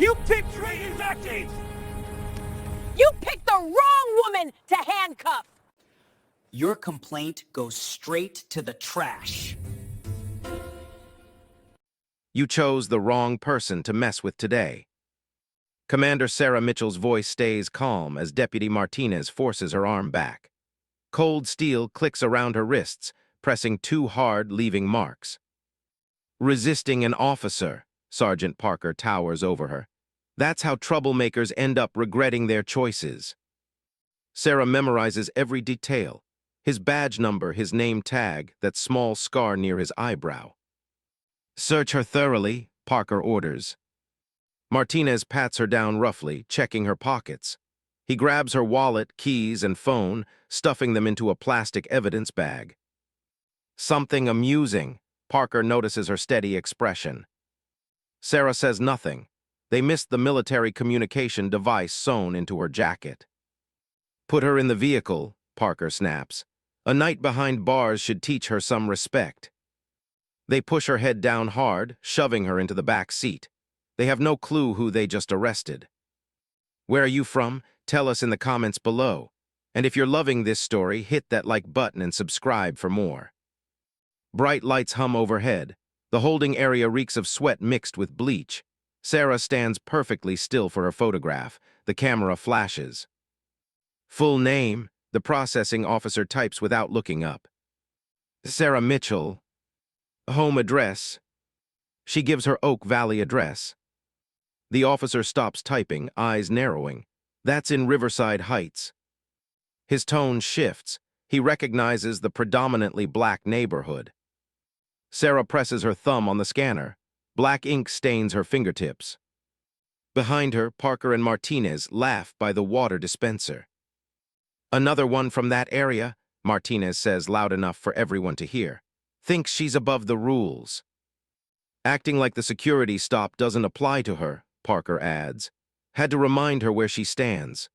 You picked Traitor's acting! You picked the wrong woman to handcuff! Your complaint goes straight to the trash. You chose the wrong person to mess with today. Commander Sarah Mitchell's voice stays calm as Deputy Martinez forces her arm back. Cold steel clicks around her wrists, pressing too hard, leaving marks. Resisting an officer, Sergeant Parker towers over her. That's how troublemakers end up regretting their choices. Sarah memorizes every detail. His badge number, his name tag, that small scar near his eyebrow. Search her thoroughly, Parker orders. Martinez pats her down roughly, checking her pockets. He grabs her wallet, keys, and phone, stuffing them into a plastic evidence bag. Something amusing. Parker notices her steady expression. Sarah says nothing. They missed the military communication device sewn into her jacket. Put her in the vehicle, Parker snaps. A night behind bars should teach her some respect. They push her head down hard, shoving her into the back seat. They have no clue who they just arrested. Where are you from? Tell us in the comments below. And if you're loving this story, hit that like button and subscribe for more. Bright lights hum overhead. The holding area reeks of sweat mixed with bleach. Sarah stands perfectly still for her photograph. The camera flashes. Full name, the processing officer types without looking up. Sarah Mitchell. Home address. She gives her Oak Valley address. The officer stops typing, eyes narrowing. That's in Riverside Heights. His tone shifts. He recognizes the predominantly black neighborhood. Sarah presses her thumb on the scanner. Black ink stains her fingertips. Behind her, Parker and Martinez laugh by the water dispenser. Another one from that area, Martinez says loud enough for everyone to hear. Thinks she's above the rules. Acting like the security stop doesn't apply to her, Parker adds. Had to remind her where she stands.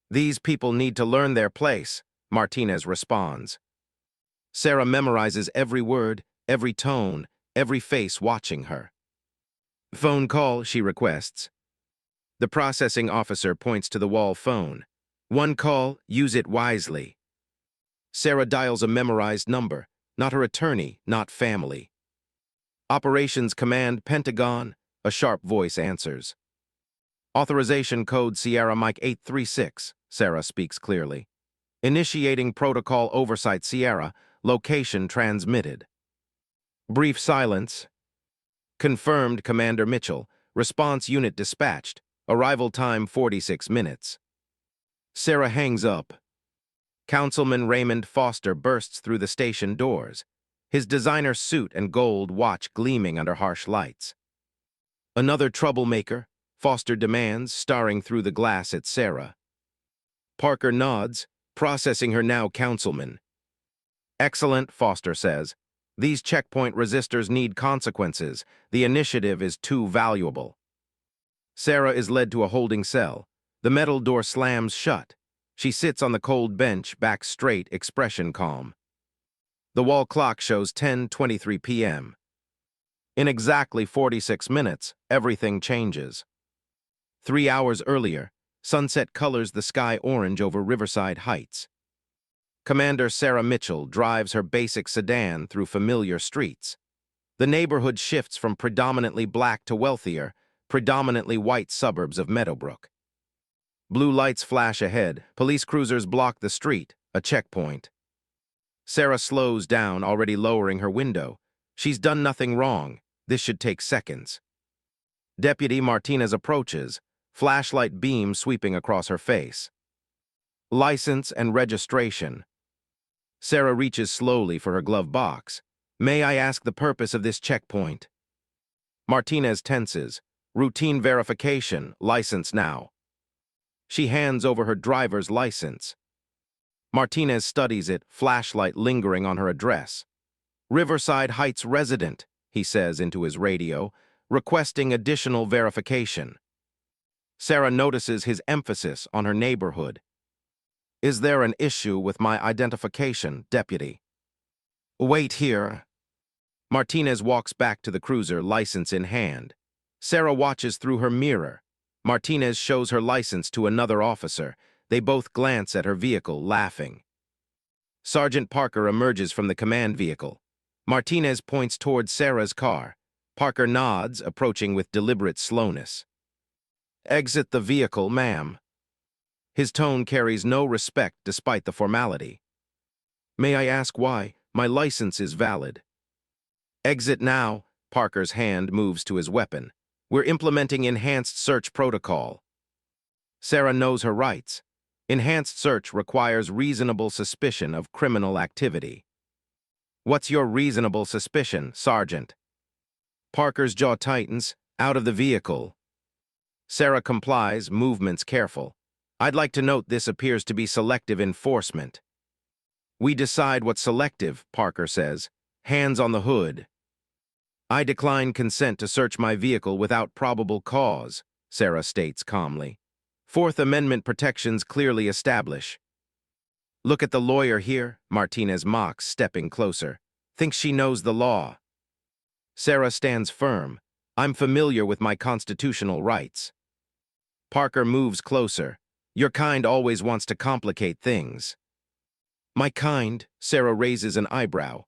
These people need to learn their place, Martinez responds. Sarah memorizes every word, every tone, every face watching her. Phone call, she requests. The processing officer points to the wall phone. One call, use it wisely. Sarah dials a memorized number, not her attorney, not family. Operations Command, Pentagon, a sharp voice answers. Authorization code Sierra Mike 836, Sarah speaks clearly. Initiating protocol oversight Sierra, location transmitted. Brief silence. Confirmed, Commander Mitchell. Response unit dispatched. Arrival time 46 minutes. Sarah hangs up. Councilman Raymond Foster bursts through the station doors, his designer suit and gold watch gleaming under harsh lights. Another troublemaker, Foster demands, staring through the glass at Sarah. Parker nods, processing her now, Councilman. Excellent, Foster says. These checkpoint resistors need consequences. The initiative is too valuable. Sarah is led to a holding cell. The metal door slams shut. She sits on the cold bench, back straight, expression calm. The wall clock shows 10:23 p.m. In exactly 46 minutes, everything changes. 3 hours earlier, sunset colors the sky orange over Riverside Heights. Commander Sarah Mitchell drives her basic sedan through familiar streets. The neighborhood shifts from predominantly black to wealthier, predominantly white suburbs of Meadowbrook. Blue lights flash ahead, police cruisers block the street, a checkpoint. Sarah slows down, already lowering her window. She's done nothing wrong. This should take seconds. Deputy Martinez approaches, flashlight beam sweeping across her face. License and registration. Sarah reaches slowly for her glove box. May I ask the purpose of this checkpoint? Martinez tenses. Routine verification, license now. She hands over her driver's license. Martinez studies it, flashlight lingering on her address. Riverside Heights resident, he says into his radio, requesting additional verification. Sarah notices his emphasis on her neighborhood. Is there an issue with my identification, deputy? Wait here. Martinez walks back to the cruiser, license in hand. Sarah watches through her mirror. Martinez shows her license to another officer. They both glance at her vehicle, laughing. Sergeant Parker emerges from the command vehicle. Martinez points towards Sarah's car. Parker nods, approaching with deliberate slowness. "Exit the vehicle, ma'am." His tone carries no respect despite the formality. "May I ask why? My license is valid." "Exit now." Parker's hand moves to his weapon. "We're implementing enhanced search protocol." Sarah knows her rights. Enhanced search requires reasonable suspicion of criminal activity. "What's your reasonable suspicion, Sergeant?" Parker's jaw tightens. "Out of the vehicle." Sarah complies, movements careful. "I'd like to note this appears to be selective enforcement." "We decide what's selective," Parker says. "Hands on the hood." "I decline consent to search my vehicle without probable cause," Sarah states calmly. Fourth Amendment protections clearly establish. "Look at the lawyer here," Martinez mocks, stepping closer. "Thinks she knows the law." Sarah stands firm. "I'm familiar with my constitutional rights." Parker moves closer. "Your kind always wants to complicate things." "My kind?" Sarah raises an eyebrow.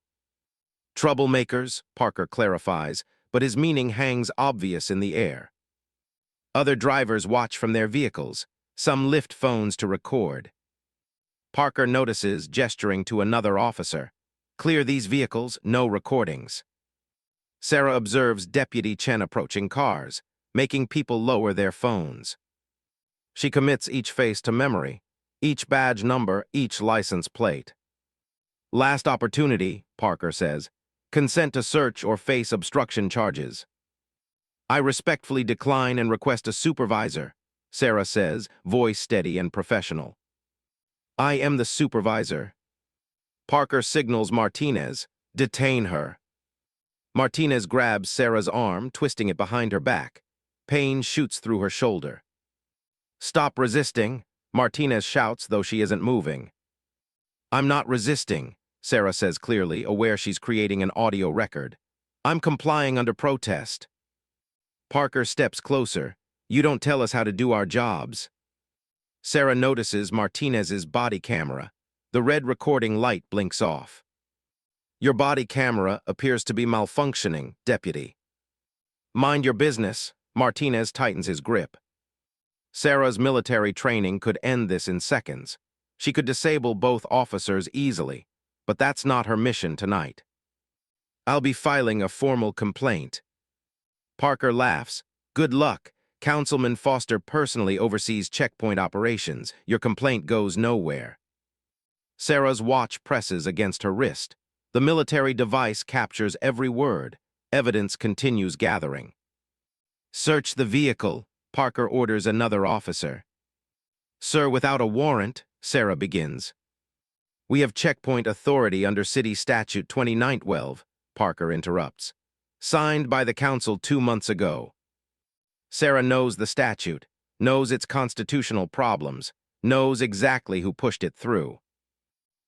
"Troublemakers," Parker clarifies, but his meaning hangs obvious in the air. Other drivers watch from their vehicles. Some lift phones to record. Parker notices, gesturing to another officer. "Clear these vehicles, no recordings." Sarah observes Deputy Chen approaching cars, making people lower their phones. She commits each face to memory, each badge number, each license plate. "Last opportunity," Parker says. "Consent to search or face obstruction charges." "I respectfully decline and request a supervisor," Sarah says, voice steady and professional. "I am the supervisor." Parker signals Martinez. "Detain her." Martinez grabs Sarah's arm, twisting it behind her back. Pain shoots through her shoulder. "Stop resisting," Martinez shouts, though she isn't moving. "I'm not resisting," Sarah says clearly, aware she's creating an audio record. "I'm complying under protest." Parker steps closer. "You don't tell us how to do our jobs." Sarah notices Martinez's body camera. The red recording light blinks off. "Your body camera appears to be malfunctioning, Deputy." "Mind your business." Martinez tightens his grip. Sarah's military training could end this in seconds. She could disable both officers easily, but that's not her mission tonight. "I'll be filing a formal complaint." Parker laughs. "Good luck. Councilman Foster personally oversees checkpoint operations. Your complaint goes nowhere." Sarah's watch presses against her wrist. The military device captures every word. Evidence continues gathering. "Search the vehicle," Parker orders another officer. "Sir, without a warrant," Sarah begins. "We have checkpoint authority under City Statute 2912, Parker interrupts. "Signed by the council 2 months ago." Sarah knows the statute, knows its constitutional problems, knows exactly who pushed it through.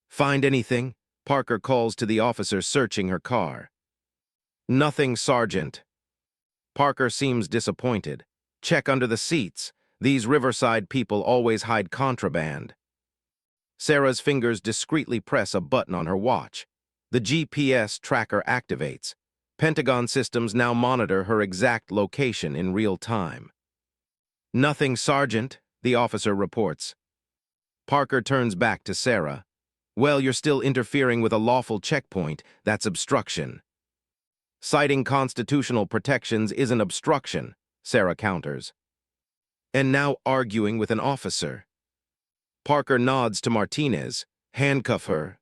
"Find anything?" Parker calls to the officer searching her car. "Nothing, Sergeant." Parker seems disappointed. "Check under the seats. These Riverside people always hide contraband." Sarah's fingers discreetly press a button on her watch. The GPS tracker activates. Pentagon systems now monitor her exact location in real time. "Nothing, Sergeant," the officer reports. Parker turns back to Sarah. "Well, you're still interfering with a lawful checkpoint. That's obstruction." "Citing constitutional protections isn't obstruction," Sarah counters. "And now arguing with an officer." Parker nods to Martinez. "Handcuff her."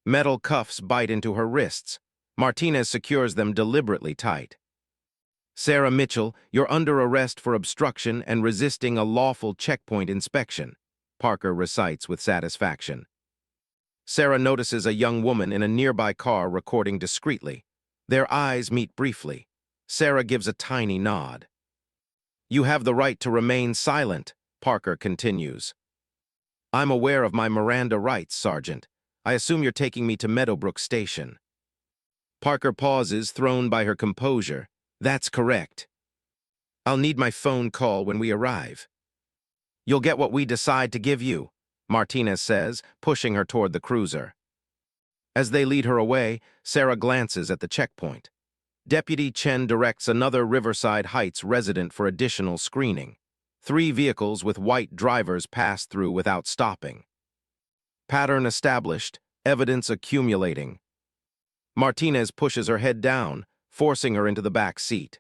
Metal cuffs bite into her wrists. Martinez secures them deliberately tight. "Sarah Mitchell, you're under arrest for obstruction and resisting a lawful checkpoint inspection," Parker recites with satisfaction. Sarah notices a young woman in a nearby car recording discreetly. Their eyes meet briefly. Sarah gives a tiny nod. "You have the right to remain silent," Parker continues. "I'm aware of my Miranda rights, Sergeant. I assume you're taking me to Meadowbrook Station." Parker pauses, thrown by her composure. "That's correct." I'll need my phone call when we arrive. You'll get what we decide to give you, Martinez says, pushing her toward the cruiser. As they lead her away, Sarah glances at the checkpoint. Deputy Chen directs another Riverside Heights resident for additional screening. 3 vehicles with white drivers pass through without stopping. Pattern established, evidence accumulating. Martinez pushes her head down, forcing her into the back seat.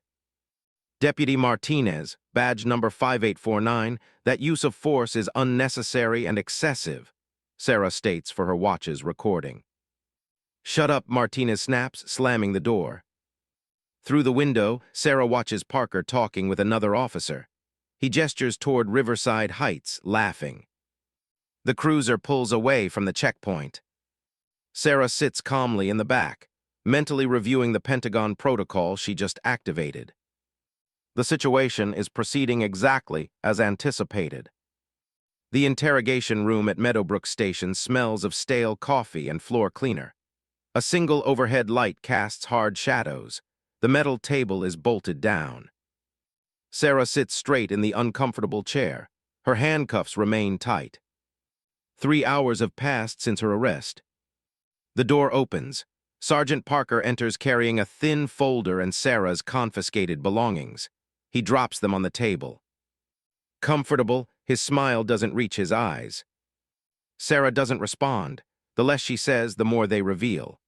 Deputy Martinez, badge number 5849, that use of force is unnecessary and excessive, Sarah states for her watch's recording. Shut up, Martinez snaps, slamming the door. Through the window, Sarah watches Parker talking with another officer. He gestures toward Riverside Heights, laughing. The cruiser pulls away from the checkpoint. Sarah sits calmly in the back, mentally reviewing the Pentagon protocol she just activated. The situation is proceeding exactly as anticipated. The interrogation room at Meadowbrook Station smells of stale coffee and floor cleaner. A single overhead light casts hard shadows. The metal table is bolted down. Sarah sits straight in the uncomfortable chair. Her handcuffs remain tight. 3 hours have passed since her arrest. The door opens. Sergeant Parker enters carrying a thin folder and Sarah's confiscated belongings. He drops them on the table. Comfortable, his smile doesn't reach his eyes. Sarah doesn't respond. The less she says, the more they reveal.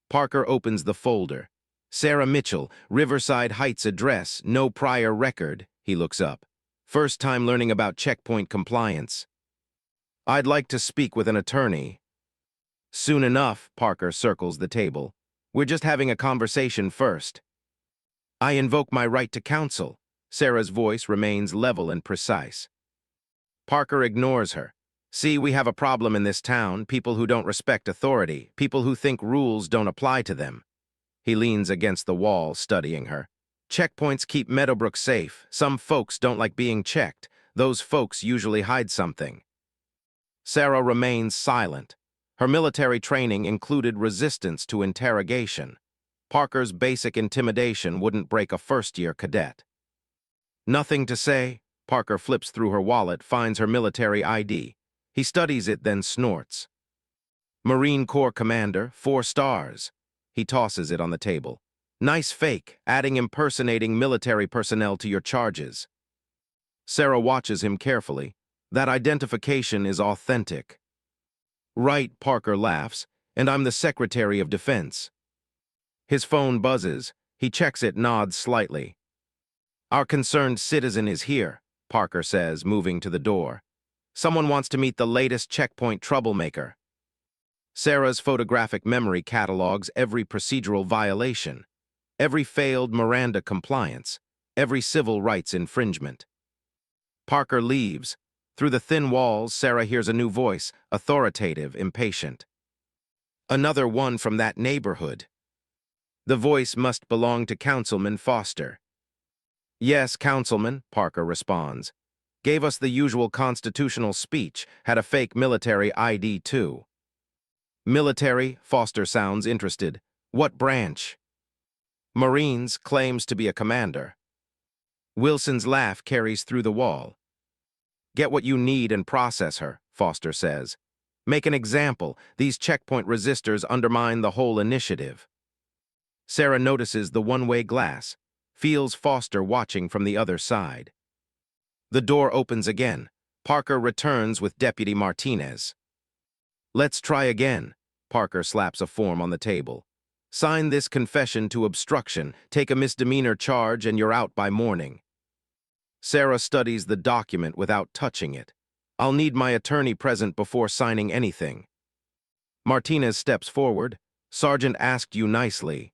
Parker opens the folder. Sarah Mitchell, Riverside Heights address, no prior record, he looks up. First time learning about checkpoint compliance. I'd like to speak with an attorney. Soon enough, Parker circles the table. We're just having a conversation first. I invoke my right to counsel. Sarah's voice remains level and precise. Parker ignores her. See, we have a problem in this town, people who don't respect authority, people who think rules don't apply to them. He leans against the wall, studying her. Checkpoints keep Meadowbrook safe. Some folks don't like being checked. Those folks usually hide something. Sarah remains silent. Her military training included resistance to interrogation. Parker's basic intimidation wouldn't break a first-year cadet. Nothing to say? Parker flips through her wallet, finds her military ID. He studies it, then snorts. Marine Corps Commander, 4 stars. He tosses it on the table. Nice fake, adding impersonating military personnel to your charges. Sarah watches him carefully. That identification is authentic. Right, Parker laughs, and I'm the Secretary of Defense. His phone buzzes. He checks it, nods slightly. Our concerned citizen is here, Parker says, moving to the door. Someone wants to meet the latest checkpoint troublemaker. Sarah's photographic memory catalogs every procedural violation, every failed Miranda compliance, every civil rights infringement. Parker leaves. Through the thin walls, Sarah hears a new voice, authoritative, impatient. Another one from that neighborhood. The voice must belong to Councilman Foster. Yes, Councilman, Parker responds. Gave us the usual constitutional speech, had a fake military ID too. Military, Foster sounds interested. What branch? Marines, claims to be a commander. Wilson's laugh carries through the wall. Get what you need and process her, Foster says. Make an example. These checkpoint resistors undermine the whole initiative. Sarah notices the one-way glass, feels Foster watching from the other side. The door opens again. Parker returns with Deputy Martinez. Let's try again. Parker slaps a form on the table. Sign this confession to obstruction, take a misdemeanor charge, and you're out by morning. Sarah studies the document without touching it. I'll need my attorney present before signing anything. Martinez steps forward. Sergeant asked you nicely.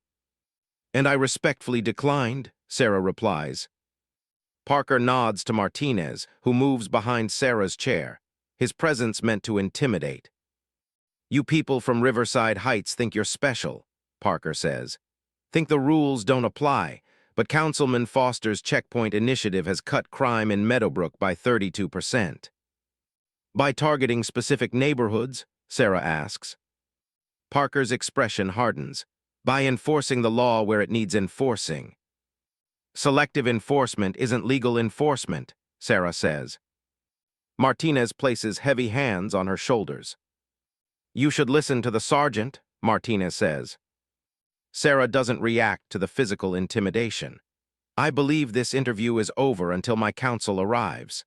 And I respectfully declined, Sarah replies. Parker nods to Martinez, who moves behind Sarah's chair, his presence meant to intimidate. You people from Riverside Heights think you're special, Parker says. Think the rules don't apply, but Councilman Foster's checkpoint initiative has cut crime in Meadowbrook by 32%. By targeting specific neighborhoods, Sarah asks. Parker's expression hardens. By enforcing the law where it needs enforcing. Selective enforcement isn't legal enforcement, Sarah says. Martinez places heavy hands on her shoulders. You should listen to the sergeant, Martinez says. Sarah doesn't react to the physical intimidation. I believe this interview is over until my counsel arrives.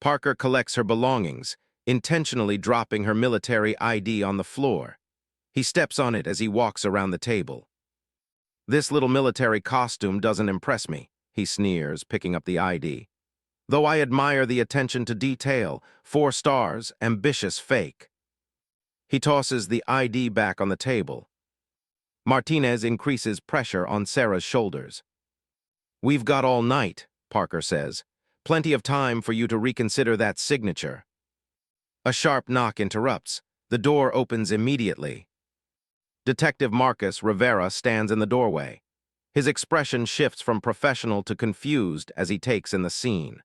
Parker collects her belongings, intentionally dropping her military ID on the floor. He steps on it as he walks around the table. This little military costume doesn't impress me, he sneers, picking up the ID. Though I admire the attention to detail, 4 stars, ambitious fake. He tosses the ID back on the table. Martinez increases pressure on Sarah's shoulders. We've got all night, Parker says. Plenty of time for you to reconsider that signature. A sharp knock interrupts. The door opens immediately. Detective Marcus Rivera stands in the doorway. His expression shifts from professional to confused as he takes in the scene.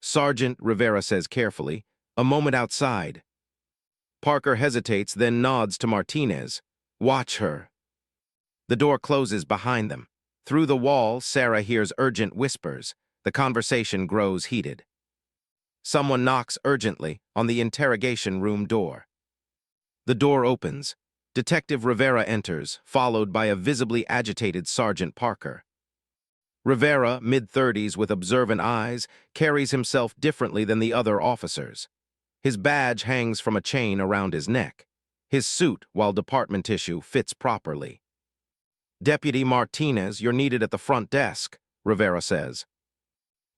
Sergeant, Rivera says carefully, a moment outside. Parker hesitates, then nods to Martinez. Watch her. The door closes behind them. Through the wall, Sarah hears urgent whispers. The conversation grows heated. Someone knocks urgently on the interrogation room door. The door opens. Detective Rivera enters, followed by a visibly agitated Sergeant Parker. Rivera, mid-30s with observant eyes, carries himself differently than the other officers. His badge hangs from a chain around his neck. His suit, while department issue, fits properly. Deputy Martinez, you're needed at the front desk, Rivera says.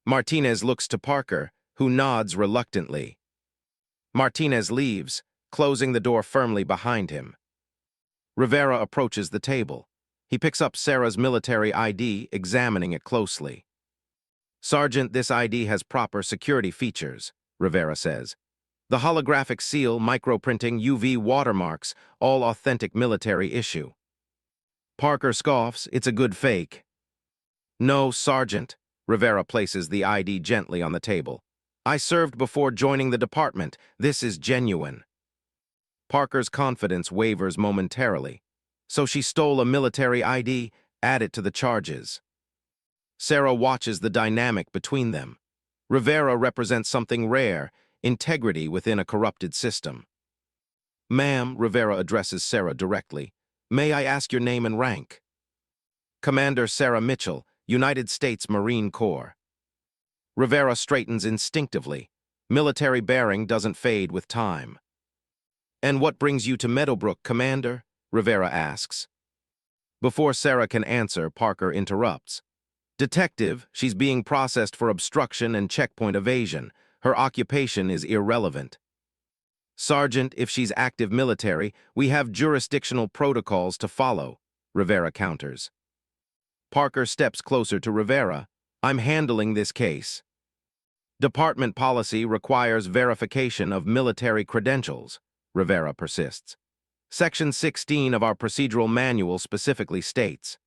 Martinez looks to Parker, who nods reluctantly. Martinez leaves, closing the door firmly behind him. Rivera approaches the table. He picks up Sarah's military ID, examining it closely. Sergeant, this ID has proper security features, Rivera says. The holographic seal, microprinting, UV watermarks, all authentic military issue. Parker scoffs, it's a good fake. No, Sergeant. Rivera places the ID gently on the table. I served before joining the department. This is genuine. Parker's confidence wavers momentarily. So she stole a military ID, add it to the charges. Sarah watches the dynamic between them. Rivera represents something rare, integrity within a corrupted system. Ma'am, Rivera addresses Sarah directly. May I ask your name and rank? Commander Sarah Mitchell, United States Marine Corps. Rivera straightens instinctively. Military bearing doesn't fade with time. And what brings you to Meadowbrook, Commander? Rivera asks. Before Sarah can answer, Parker interrupts. Detective, she's being processed for obstruction and checkpoint evasion. Her occupation is irrelevant. Sergeant, if she's active military, we have jurisdictional protocols to follow, Rivera counters. Parker steps closer to Rivera. I'm handling this case. Department policy requires verification of military credentials, Rivera persists. Section 16 of our procedural manual specifically states.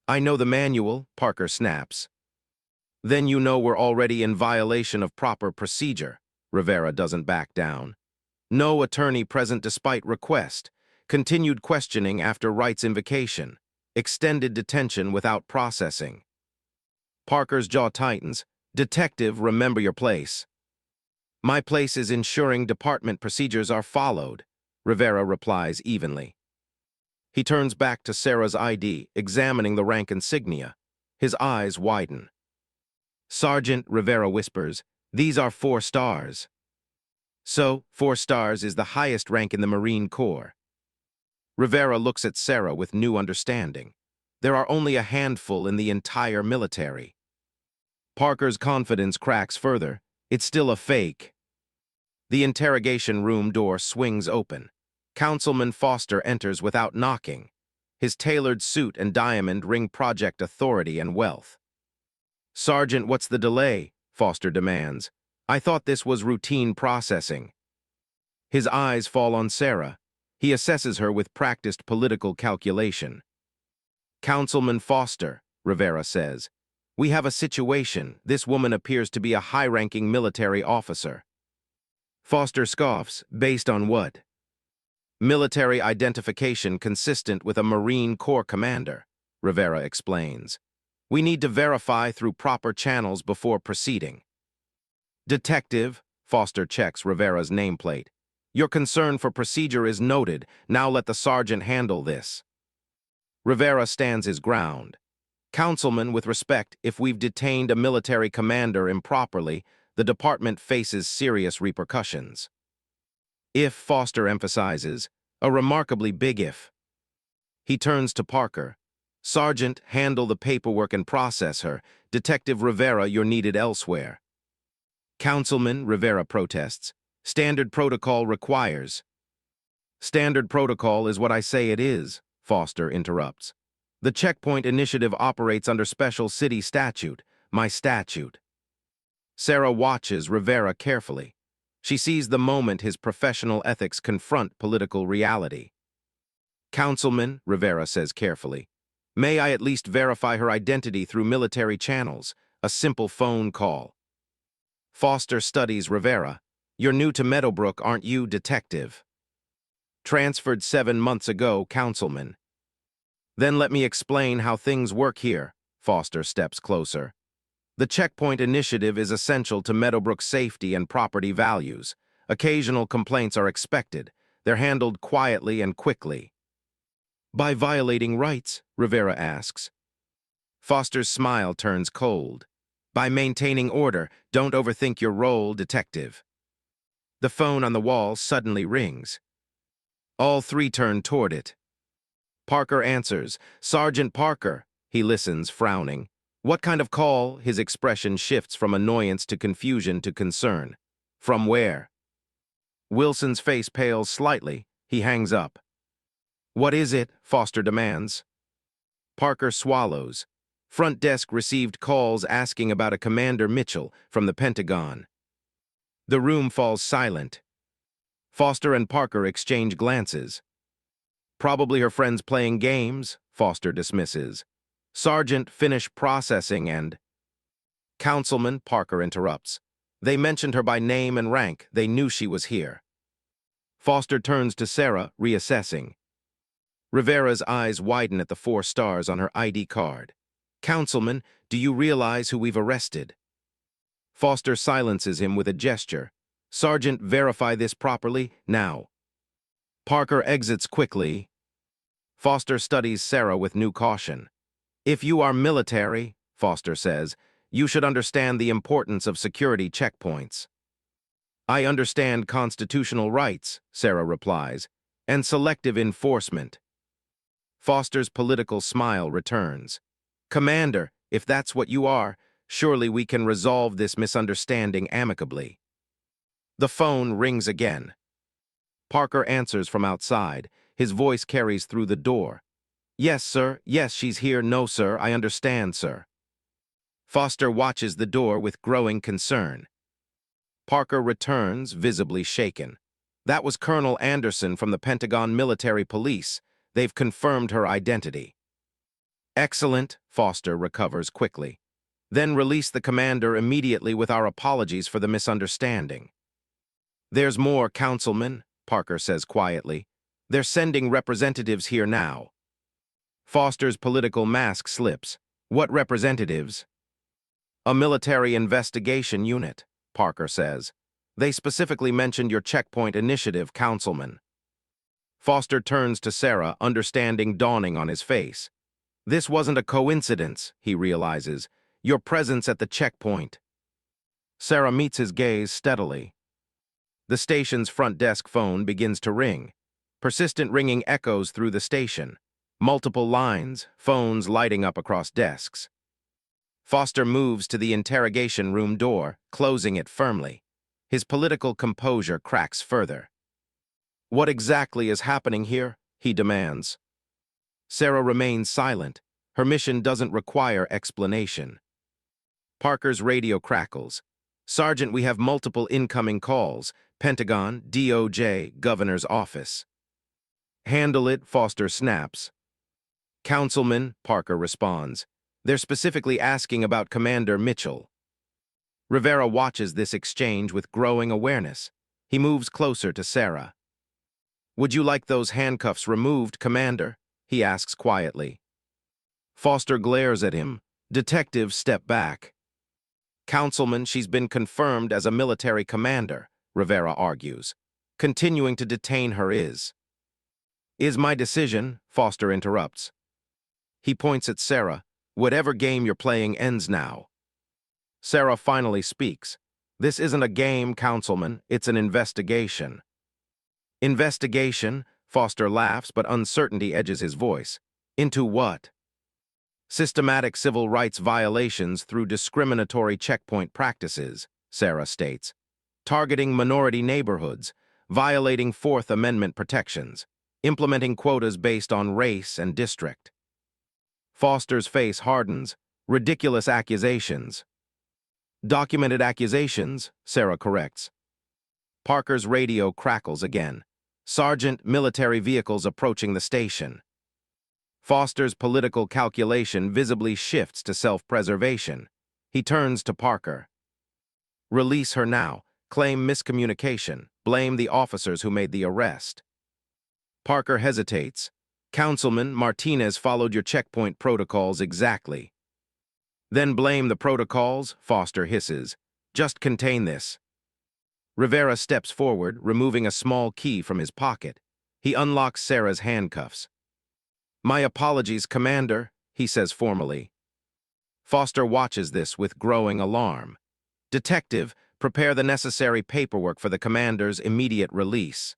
I know the manual, Parker snaps. Then you know we're already in violation of proper procedure. Rivera doesn't back down. No attorney present despite request. Continued questioning after rights invocation. Extended detention without processing. Parker's jaw tightens. Detective, remember your place. My place is ensuring department procedures are followed, Rivera replies evenly. He turns back to Sarah's ID, examining the rank insignia. His eyes widen. Sergeant, Rivera whispers, these are 4 stars. So, 4 stars is the highest rank in the Marine Corps. Rivera looks at Sarah with new understanding. There are only a handful in the entire military. Parker's confidence cracks further. It's still a fake. The interrogation room door swings open. Councilman Foster enters without knocking. His tailored suit and diamond ring project authority and wealth. Sergeant, what's the delay? Foster demands. I thought this was routine processing. His eyes fall on Sarah. He assesses her with practiced political calculation. Councilman Foster, Rivera says. We have a situation. This woman appears to be a high-ranking military officer. Foster scoffs. Based on what? Military identification consistent with a Marine Corps commander, Rivera explains. We need to verify through proper channels before proceeding. Detective, Foster checks Rivera's nameplate. Your concern for procedure is noted. Now let the sergeant handle this. Rivera stands his ground. Councilman, with respect, if we've detained a military commander improperly, the department faces serious repercussions. If, Foster emphasizes, a remarkably big if. He turns to Parker. Sergeant, handle the paperwork and process her. Detective Rivera, you're needed elsewhere. Councilman, Rivera protests. Standard protocol requires. Standard protocol is what I say it is, Foster interrupts. The checkpoint initiative operates under special city statute, my statute. Sarah watches Rivera carefully. She sees the moment his professional ethics confront political reality. Councilman, Rivera says carefully, may I at least verify her identity through military channels, a simple phone call. Foster studies Rivera. You're new to Meadowbrook, aren't you, detective? Transferred 7 months ago, Councilman. Then let me explain how things work here. Foster steps closer. The checkpoint initiative is essential to Meadowbrook's safety and property values. Occasional complaints are expected. They're handled quietly and quickly. By violating rights? Rivera asks. Foster's smile turns cold. By maintaining order, don't overthink your role, detective. The phone on the wall suddenly rings. All three turn toward it. Parker answers. Sergeant Parker. He listens, frowning. What kind of call? His expression shifts from annoyance to confusion to concern. From where? Wilson's face pales slightly. He hangs up. What is it? Foster demands. Parker swallows. Front desk received calls asking about a Commander Mitchell from the Pentagon. The room falls silent. Foster and Parker exchange glances. Probably her friends playing games, Foster dismisses. Sergeant, finish processing and... Councilman, Parker interrupts. They mentioned her by name and rank. They knew she was here. Foster turns to Sarah, reassessing. Rivera's eyes widen at the 4 stars on her ID card. Councilman, do you realize who we've arrested? Foster silences him with a gesture. Sergeant, verify this properly, now. Parker exits quickly. Foster studies Sarah with new caution. If you are military, Foster says, you should understand the importance of security checkpoints. I understand constitutional rights, Sarah replies, and selective enforcement. Foster's political smile returns. Commander, if that's what you are, surely we can resolve this misunderstanding amicably. The phone rings again. Parker answers from outside. His voice carries through the door. Yes, sir. Yes, she's here. No, sir. I understand, sir. Foster watches the door with growing concern. Parker returns, visibly shaken. That was Colonel Anderson from the Pentagon Military Police. They've confirmed her identity. Excellent, Foster recovers quickly. Then release the commander immediately with our apologies for the misunderstanding. There's more, Councilman, Parker says quietly. They're sending representatives here now. Foster's political mask slips. What representatives? A military investigation unit, Parker says. They specifically mentioned your checkpoint initiative, Councilman. Foster turns to Sarah, understanding dawning on his face. This wasn't a coincidence, he realizes. Your presence at the checkpoint. Sarah meets his gaze steadily. The station's front desk phone begins to ring. Persistent ringing echoes through the station. Multiple lines, phones lighting up across desks. Foster moves to the interrogation room door, closing it firmly. His political composure cracks further. What exactly is happening here? He demands. Sarah remains silent. Her mission doesn't require explanation. Parker's radio crackles. Sergeant, we have multiple incoming calls. Pentagon, DOJ, Governor's Office. Handle it, Foster snaps. Councilman, Parker responds. They're specifically asking about Commander Mitchell. Rivera watches this exchange with growing awareness. He moves closer to Sarah. Would you like those handcuffs removed, Commander? He asks quietly. Foster glares at him. Detectives step back. Councilman, she's been confirmed as a military commander, Rivera argues. Continuing to detain her is my decision, Foster interrupts. He points at Sarah. Whatever game you're playing ends now. Sarah finally speaks. This isn't a game, Councilman. It's an investigation. Investigation? Foster laughs, but uncertainty edges his voice. Into what? Systematic civil rights violations through discriminatory checkpoint practices, Sarah states. Targeting minority neighborhoods, violating Fourth Amendment protections, implementing quotas based on race and district. Foster's face hardens. Ridiculous accusations. Documented accusations, Sarah corrects. Parker's radio crackles again. Sergeant, military vehicles approaching the station. Foster's political calculation visibly shifts to self-preservation. He turns to Parker. Release her now. Claim miscommunication. Blame the officers who made the arrest. Parker hesitates. Councilman, Martinez followed your checkpoint protocols exactly. Then blame the protocols, Foster hisses. Just contain this. Rivera steps forward, removing a small key from his pocket. He unlocks Sarah's handcuffs. My apologies, Commander, he says formally. Foster watches this with growing alarm. Detective, prepare the necessary paperwork for the commander's immediate release.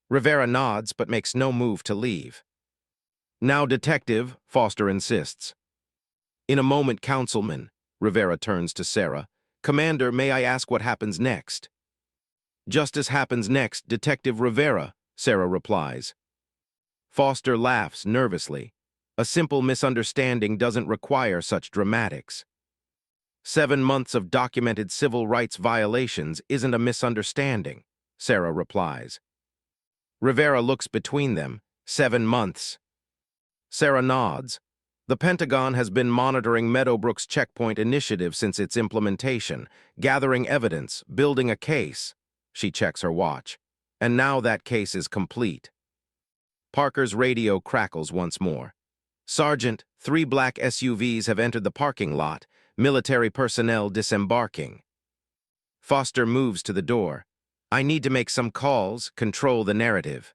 Rivera nods but makes no move to leave. Now, Detective, Foster insists. In a moment, Councilman, Rivera turns to Sarah. Commander, may I ask what happens next? Justice happens next, Detective Rivera, Sarah replies. Foster laughs nervously. A simple misunderstanding doesn't require such dramatics. 7 months of documented civil rights violations isn't a misunderstanding, Sarah replies. Rivera looks between them. 7 months. Sarah nods. The Pentagon has been monitoring Meadowbrook's checkpoint initiative since its implementation, gathering evidence, building a case. She checks her watch. And now that case is complete. Parker's radio crackles once more. Sergeant, 3 black SUVs have entered the parking lot, military personnel disembarking. Foster moves to the door. I need to make some calls, control the narrative.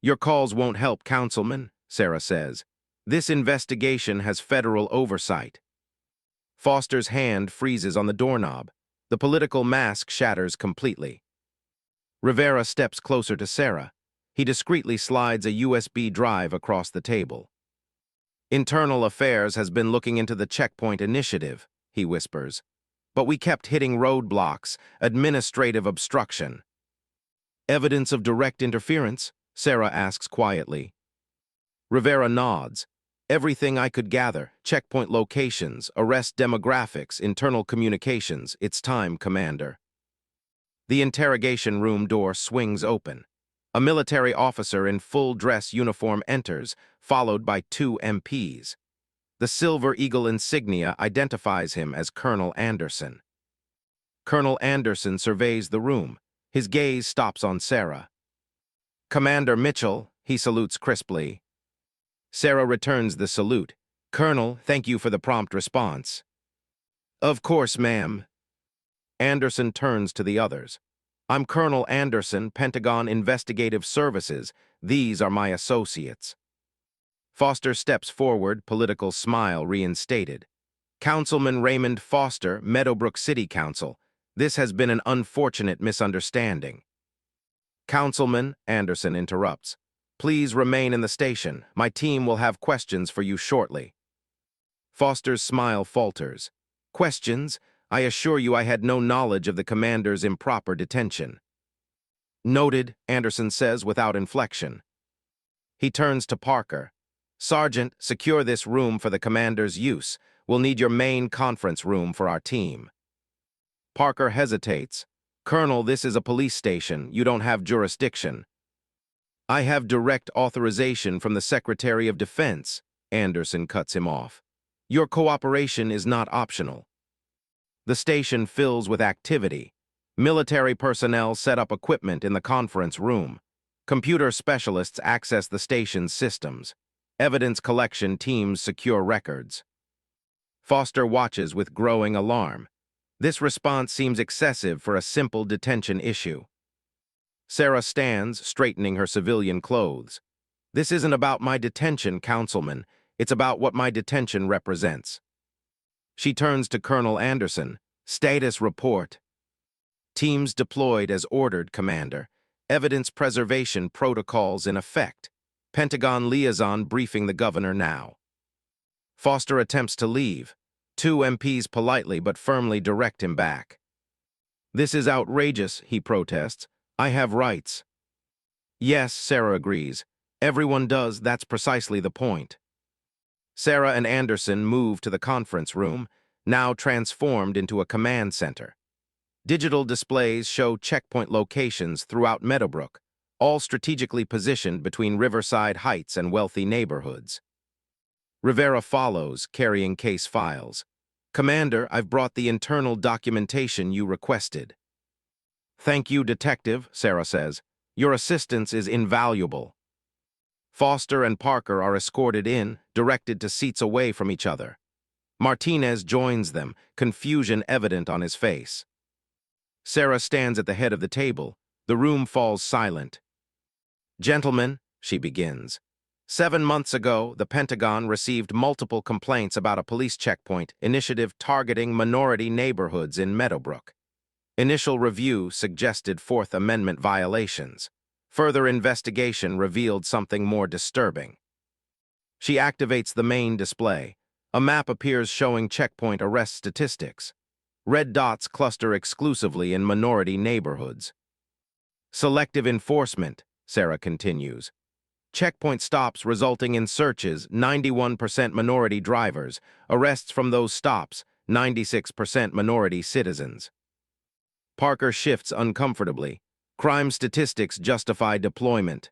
Your calls won't help, Councilman, Sarah says. This investigation has federal oversight. Foster's hand freezes on the doorknob. The political mask shatters completely. Rivera steps closer to Sarah. He discreetly slides a USB drive across the table. Internal Affairs has been looking into the checkpoint initiative, he whispers. But we kept hitting roadblocks, administrative obstruction. Evidence of direct interference? Sarah asks quietly. Rivera nods. Everything I could gather, checkpoint locations, arrest demographics, internal communications. It's time, Commander. The interrogation room door swings open. A military officer in full-dress uniform enters, followed by 2 MPs. The Silver Eagle insignia identifies him as Colonel Anderson. Colonel Anderson surveys the room. His gaze stops on Sarah. Commander Mitchell, he salutes crisply. Sarah returns the salute. Colonel, thank you for the prompt response. Of course, ma'am. Anderson turns to the others. I'm Colonel Anderson, Pentagon Investigative Services. These are my associates. Foster steps forward, political smile reinstated. Councilman Raymond Foster, Meadowbrook City Council. This has been an unfortunate misunderstanding. Councilman, Anderson interrupts. Please remain in the station. My team will have questions for you shortly. Foster's smile falters. Questions? I assure you I had no knowledge of the commander's improper detention. Noted, Anderson says without inflection. He turns to Parker. Sergeant, secure this room for the commander's use. We'll need your main conference room for our team. Parker hesitates. Colonel, this is a police station. You don't have jurisdiction. I have direct authorization from the Secretary of Defense, Anderson cuts him off. Your cooperation is not optional. The station fills with activity. Military personnel set up equipment in the conference room. Computer specialists access the station's systems. Evidence collection teams secure records. Foster watches with growing alarm. This response seems excessive for a simple detention issue. Sarah stands, straightening her civilian clothes. This isn't about my detention, councilman. It's about what my detention represents. She turns to Colonel Anderson. Status report. Teams deployed as ordered, Commander. Evidence preservation protocols in effect. Pentagon liaison briefing the governor now. Foster attempts to leave. 2 MPs politely but firmly direct him back. This is outrageous, he protests. I have rights. Yes, Sarah agrees. Everyone does, that's precisely the point. Sarah and Anderson move to the conference room, now transformed into a command center. Digital displays show checkpoint locations throughout Meadowbrook, all strategically positioned between Riverside Heights and wealthy neighborhoods. Rivera follows, carrying case files. Commander, I've brought the internal documentation you requested. Thank you, Detective, Sarah says. Your assistance is invaluable. Foster and Parker are escorted in, directed to seats away from each other. Martinez joins them, confusion evident on his face. Sarah stands at the head of the table. The room falls silent. Gentlemen, she begins. 7 months ago, the Pentagon received multiple complaints about a police checkpoint initiative targeting minority neighborhoods in Meadowbrook. Initial review suggested Fourth Amendment violations. Further investigation revealed something more disturbing. She activates the main display. A map appears showing checkpoint arrest statistics. Red dots cluster exclusively in minority neighborhoods. Selective enforcement, Sarah continues. Checkpoint stops resulting in searches, 91% minority drivers. Arrests from those stops, 96% minority citizens. Parker shifts uncomfortably. Crime statistics justify deployment.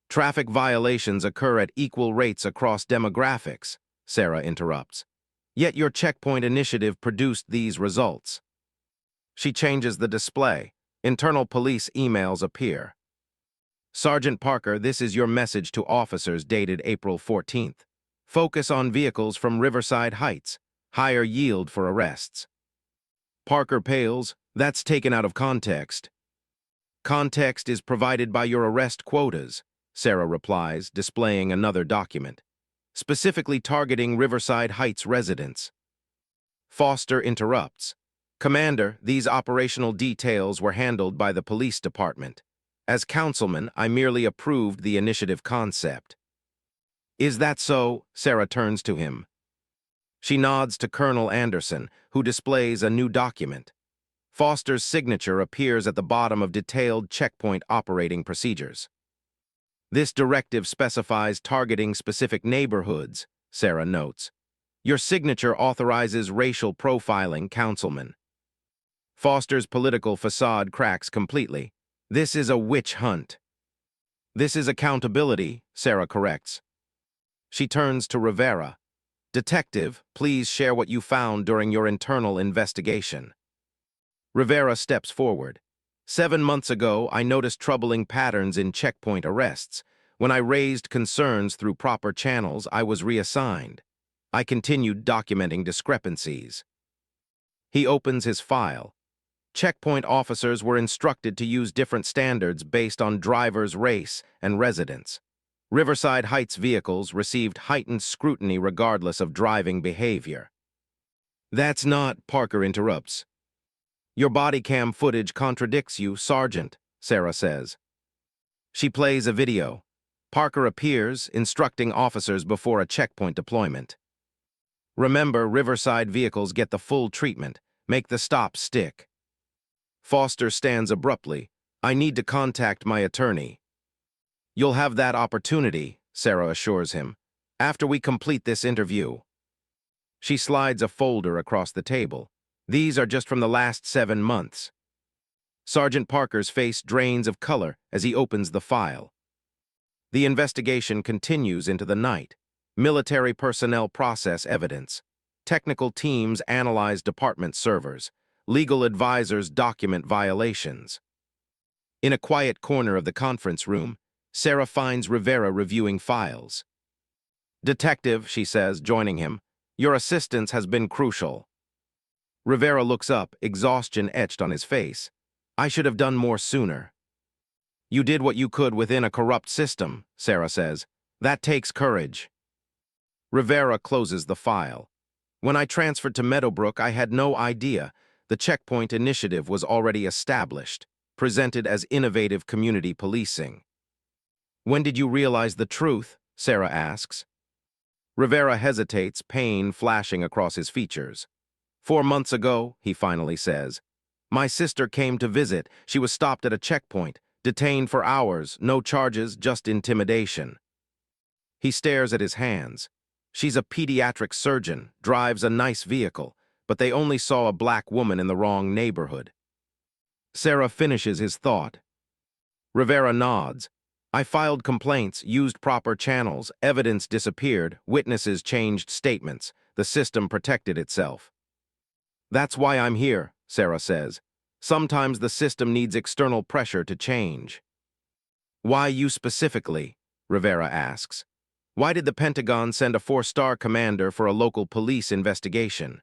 Traffic violations occur at equal rates across demographics, Sarah interrupts. Yet your checkpoint initiative produced these results. She changes the display. Internal police emails appear. Sergeant Parker, this is your message to officers dated April 14th. Focus on vehicles from Riverside Heights. Higher yield for arrests. Parker pales. That's taken out of context. Context is provided by your arrest quotas, Sarah replies, displaying another document. Specifically targeting Riverside Heights residents. Foster interrupts. Commander, these operational details were handled by the police department. As councilman, I merely approved the initiative concept. Is that so? Sarah turns to him. She nods to Colonel Anderson, who displays a new document. Foster's signature appears at the bottom of detailed checkpoint operating procedures. This directive specifies targeting specific neighborhoods, Sarah notes. Your signature authorizes racial profiling, councilman. Foster's political facade cracks completely. This is a witch hunt. This is accountability, Sarah corrects. She turns to Rivera. Detective, please share what you found during your internal investigation. Rivera steps forward. 7 months ago, I noticed troubling patterns in checkpoint arrests. When I raised concerns through proper channels, I was reassigned. I continued documenting discrepancies. He opens his file. Checkpoint officers were instructed to use different standards based on driver's race and residence. Riverside Heights vehicles received heightened scrutiny regardless of driving behavior. That's not, Parker interrupts. Your body cam footage contradicts you, Sergeant, Sarah says. She plays a video. Parker appears, instructing officers before a checkpoint deployment. Remember, Riverside vehicles get the full treatment. Make the stop stick. Foster stands abruptly. I need to contact my attorney. You'll have that opportunity, Sarah assures him, after we complete this interview. She slides a folder across the table. These are just from the last 7 months. Sergeant Parker's face drains of color as he opens the file. The investigation continues into the night. Military personnel process evidence. Technical teams analyze department servers. Legal advisors document violations. In a quiet corner of the conference room, Sarah finds Rivera reviewing files. Detective, she says, joining him, Your assistance has been crucial. Rivera looks up, exhaustion etched on his face. I should have done more sooner. You did what you could within a corrupt system, Sarah says. That takes courage. Rivera closes the file. When I transferred to Meadowbrook, I had no idea. The Checkpoint Initiative was already established, presented as innovative community policing. When did you realize the truth? Sarah asks. Rivera hesitates, pain flashing across his features. 4 months ago, he finally says. My sister came to visit. She was stopped at a checkpoint, detained for hours, no charges, just intimidation. He stares at his hands. She's a pediatric surgeon, drives a nice vehicle, but they only saw a black woman in the wrong neighborhood. Sarah finishes his thought. Rivera nods. I filed complaints, used proper channels, evidence disappeared, witnesses changed statements. The system protected itself. That's why I'm here, Sarah says. Sometimes the system needs external pressure to change. Why you specifically? Rivera asks. Why did the Pentagon send a 4-star commander for a local police investigation?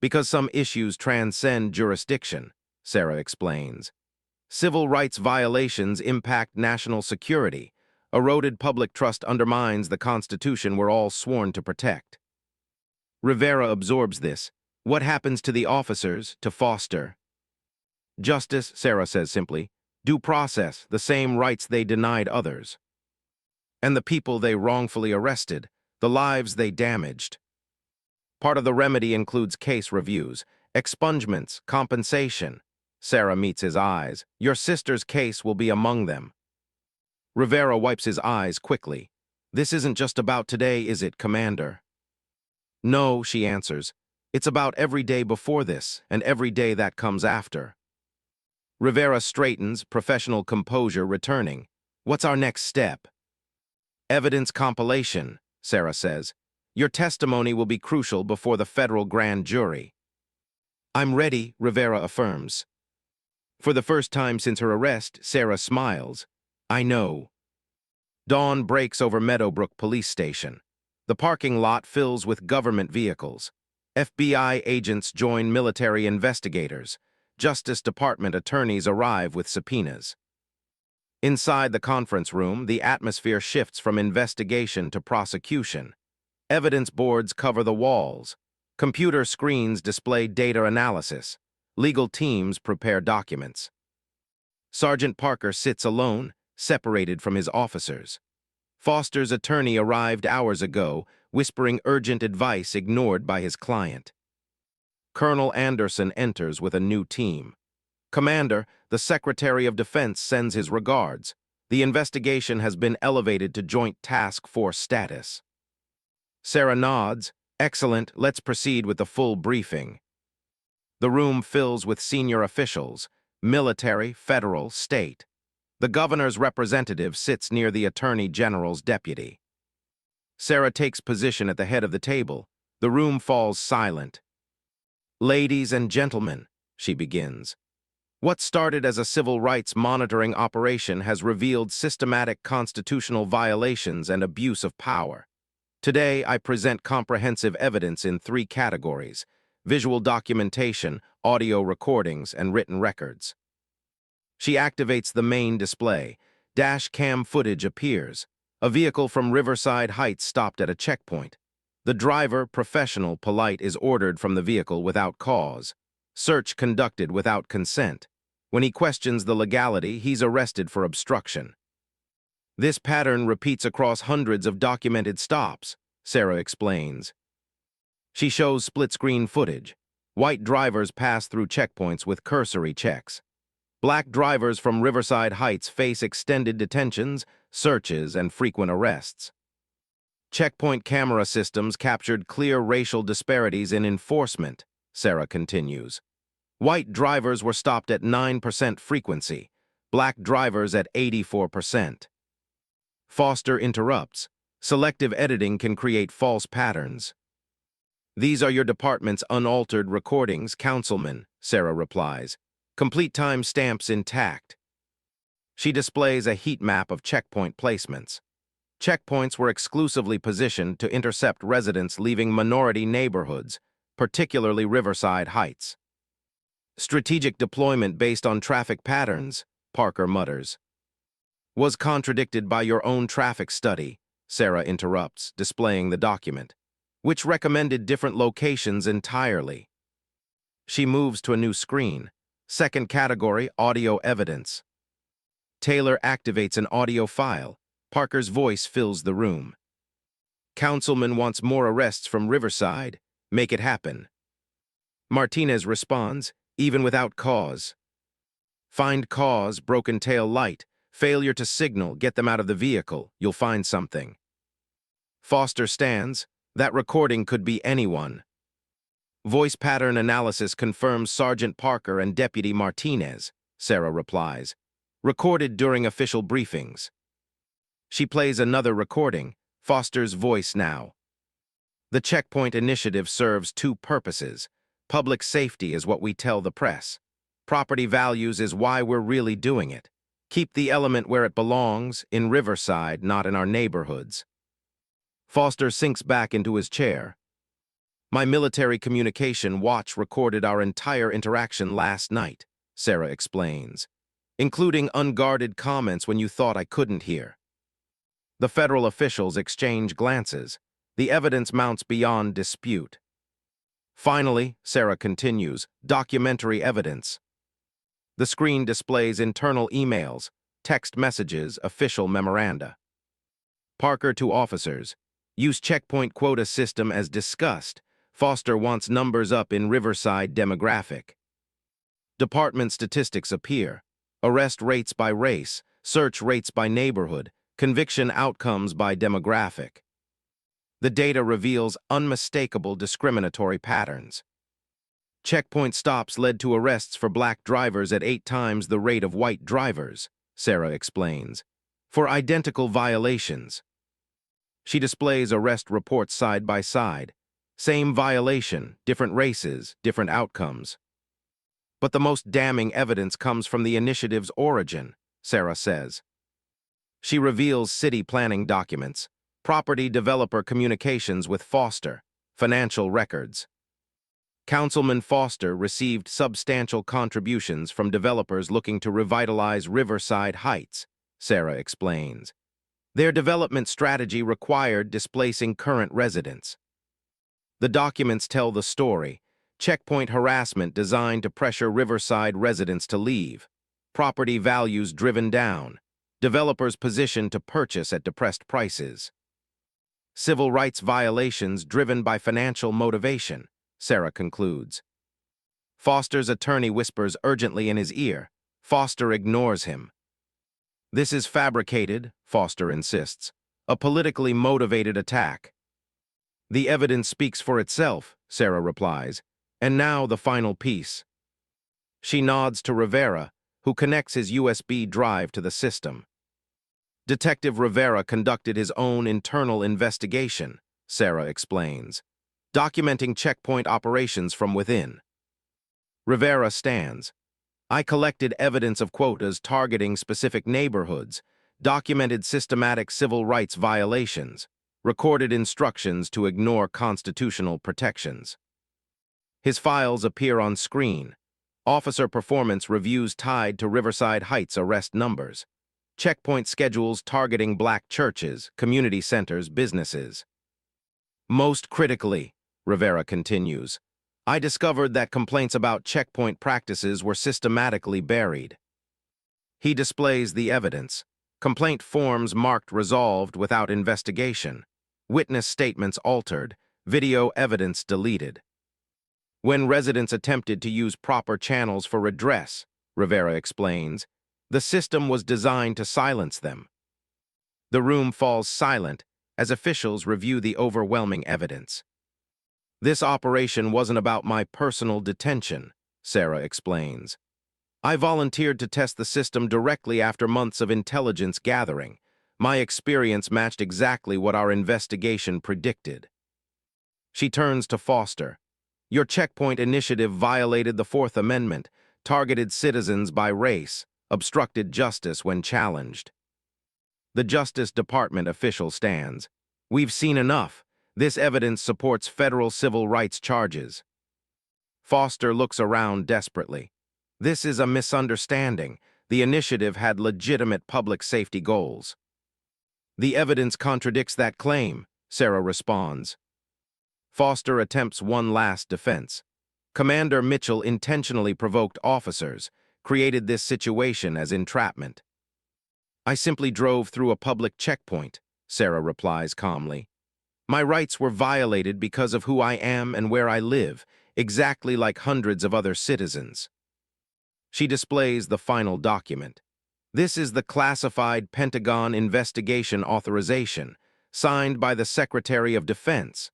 Because some issues transcend jurisdiction, Sarah explains. Civil rights violations impact national security. Eroded public trust undermines the Constitution we're all sworn to protect. Rivera absorbs this. What happens to the officers, to Foster? Justice, Sarah says simply. Due process, the same rights they denied others. And the people they wrongfully arrested, the lives they damaged. Part of the remedy includes case reviews, expungements, compensation. Sarah meets his eyes. Your sister's case will be among them. Rivera wipes his eyes quickly. This isn't just about today, is it, Commander? No, she answers. It's about every day before this and every day that comes after. Rivera straightens, professional composure returning. What's our next step? Evidence compilation, Sarah says. Your testimony will be crucial before the federal grand jury. I'm ready, Rivera affirms. For the first time since her arrest, Sarah smiles. I know. Dawn breaks over Meadowbrook Police Station. The parking lot fills with government vehicles. FBI agents join military investigators. Justice Department attorneys arrive with subpoenas. Inside the conference room, the atmosphere shifts from investigation to prosecution. Evidence boards cover the walls. Computer screens display data analysis. Legal teams prepare documents. Sergeant Parker sits alone, separated from his officers. Foster's attorney arrived hours ago, whispering urgent advice ignored by his client. Colonel Anderson enters with a new team. Commander, the Secretary of Defense sends his regards. The investigation has been elevated to Joint Task Force status. Sarah nods. Excellent, let's proceed with the full briefing. The room fills with senior officials, military, federal, state. The governor's representative sits near the Attorney General's deputy. Sarah takes position at the head of the table. The room falls silent. Ladies and gentlemen, she begins. What started as a civil rights monitoring operation has revealed systematic constitutional violations and abuse of power. Today, I present comprehensive evidence in 3 categories: visual documentation, audio recordings, and written records. She activates the main display. Dash cam footage appears. A vehicle from Riverside Heights stopped at a checkpoint. The driver, professional, polite, is ordered from the vehicle without cause. Search conducted without consent. When he questions the legality, he's arrested for obstruction. This pattern repeats across hundreds of documented stops, Sarah explains. She shows split-screen footage. White drivers pass through checkpoints with cursory checks. Black drivers from Riverside Heights face extended detentions, searches, and frequent arrests. Checkpoint camera systems captured clear racial disparities in enforcement, Sarah continues. White drivers were stopped at 9% frequency, black drivers at 84%. Foster interrupts. Selective editing can create false patterns. These are your department's unaltered recordings, councilman, Sarah replies. Complete time stamps intact. She displays a heat map of checkpoint placements. Checkpoints were exclusively positioned to intercept residents leaving minority neighborhoods, particularly Riverside Heights. Strategic deployment based on traffic patterns, Parker mutters. Was contradicted by your own traffic study, Sarah interrupts, displaying the document, which recommended different locations entirely. She moves to a new screen. Second category, audio evidence. Taylor activates an audio file. Parker's voice fills the room. Councilman wants more arrests from Riverside. Make it happen. Martinez responds, even without cause. Find cause, broken tail light, failure to signal, get them out of the vehicle, you'll find something. Foster stands, that recording could be anyone. Voice pattern analysis confirms Sergeant Parker and Deputy Martinez, Sarah replies, recorded during official briefings. She plays another recording, Foster's voice now. The checkpoint initiative serves two purposes. Public safety is what we tell the press. Property values is why we're really doing it. Keep the element where it belongs, in Riverside, not in our neighborhoods. Foster sinks back into his chair. My military communication watch recorded our entire interaction last night, Sarah explains, including unguarded comments when you thought I couldn't hear. The federal officials exchange glances. The evidence mounts beyond dispute. Finally, Sarah continues, documentary evidence. The screen displays internal emails, text messages, official memoranda. Parker to officers. Use checkpoint quota system as discussed. Foster wants numbers up in Riverside demographic. Department statistics appear. Arrest rates by race, search rates by neighborhood, conviction outcomes by demographic. The data reveals unmistakable discriminatory patterns. Checkpoint stops led to arrests for black drivers at 8 times the rate of white drivers, Sarah explains, for identical violations. She displays arrest reports side by side. Same violation, different races, different outcomes. But the most damning evidence comes from the initiative's origin, Sarah says. She reveals city planning documents, property developer communications with Foster, financial records. Councilman Foster received substantial contributions from developers looking to revitalize Riverside Heights, Sarah explains. Their development strategy required displacing current residents. The documents tell the story. Checkpoint harassment designed to pressure Riverside residents to leave. Property values driven down. Developers positioned to purchase at depressed prices. Civil rights violations driven by financial motivation, Sarah concludes. Foster's attorney whispers urgently in his ear. Foster ignores him. This is fabricated, Foster insists, a politically motivated attack. The evidence speaks for itself, Sarah replies, and now the final piece. She nods to Rivera, who connects his USB drive to the system. Detective Rivera conducted his own internal investigation, Sarah explains, documenting checkpoint operations from within. Rivera stands. I collected evidence of quotas targeting specific neighborhoods, documented systematic civil rights violations, recorded instructions to ignore constitutional protections. His files appear on screen. Officer performance reviews tied to Riverside Heights arrest numbers. Checkpoint schedules targeting black churches, community centers, businesses. Most critically, Rivera continues, I discovered that complaints about checkpoint practices were systematically buried. He displays the evidence. Complaint forms marked resolved without investigation. Witness statements altered. Video evidence deleted. When residents attempted to use proper channels for redress, Rivera explains, the system was designed to silence them. The room falls silent as officials review the overwhelming evidence. This operation wasn't about my personal detention, Sarah explains. I volunteered to test the system directly after months of intelligence gathering. My experience matched exactly what our investigation predicted. She turns to Foster. Your checkpoint initiative violated the Fourth Amendment, targeted citizens by race, obstructed justice when challenged. The Justice Department official stands. We've seen enough. This evidence supports federal civil rights charges. Foster looks around desperately. This is a misunderstanding. The initiative had legitimate public safety goals. The evidence contradicts that claim, Sarah responds. Foster attempts one last defense. Commander Mitchell intentionally provoked officers, created this situation as entrapment. I simply drove through a public checkpoint, Sarah replies calmly. My rights were violated because of who I am and where I live, exactly like hundreds of other citizens. She displays the final document. This is the classified Pentagon investigation authorization, signed by the Secretary of Defense,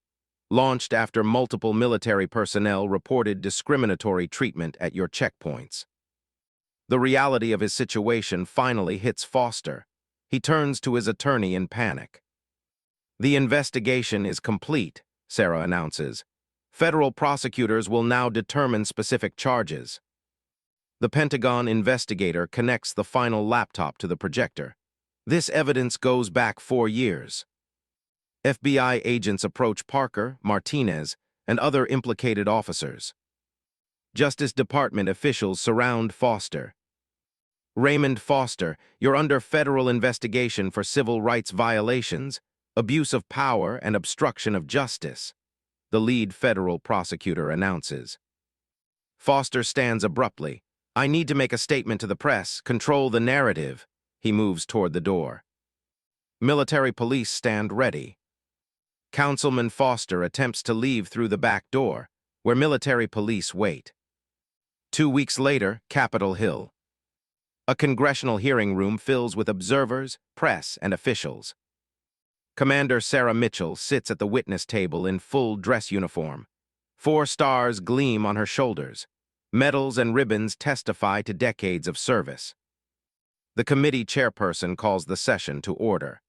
launched after multiple military personnel reported discriminatory treatment at your checkpoints. The reality of his situation finally hits Foster. He turns to his attorney in panic. The investigation is complete, Sarah announces. Federal prosecutors will now determine specific charges. The Pentagon investigator connects the final laptop to the projector. This evidence goes back 4 years. FBI agents approach Parker, Martinez, and other implicated officers. Justice Department officials surround Foster. Raymond Foster, you're under federal investigation for civil rights violations, abuse of power, and obstruction of justice, the lead federal prosecutor announces. Foster stands abruptly. I need to make a statement to the press, control the narrative. He moves toward the door. Military police stand ready. Councilman Foster attempts to leave through the back door, where military police wait. 2 weeks later, Capitol Hill. A congressional hearing room fills with observers, press, and officials. Commander Sarah Mitchell sits at the witness table in full dress uniform. 4 stars gleam on her shoulders. Medals and ribbons testify to decades of service. The committee chairperson calls the session to order.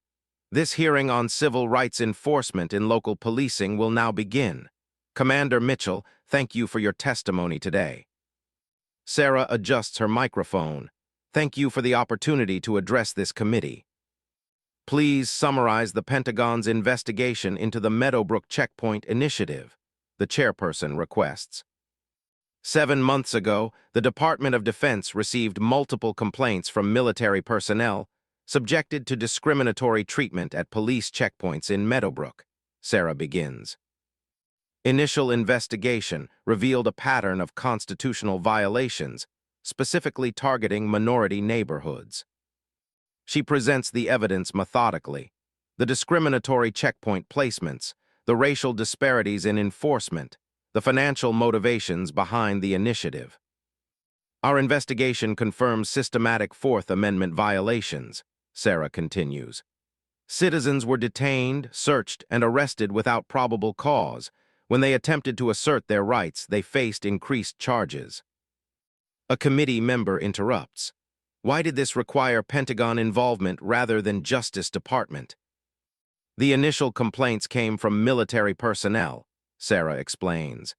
This hearing on civil rights enforcement in local policing will now begin. Commander Mitchell, thank you for your testimony today. Sarah adjusts her microphone. Thank you for the opportunity to address this committee. Please summarize the Pentagon's investigation into the Meadowbrook Checkpoint Initiative, the chairperson requests. 7 months ago, the Department of Defense received multiple complaints from military personnel subjected to discriminatory treatment at police checkpoints in Meadowbrook, Sarah begins. Initial investigation revealed a pattern of constitutional violations, specifically targeting minority neighborhoods. She presents the evidence methodically. The discriminatory checkpoint placements, the racial disparities in enforcement, the financial motivations behind the initiative. Our investigation confirms systematic Fourth Amendment violations, Sarah continues. Citizens were detained, searched, and arrested without probable cause. When they attempted to assert their rights, they faced increased charges. A committee member interrupts. Why did this require Pentagon involvement rather than Justice Department? The initial complaints came from military personnel, Sarah explains.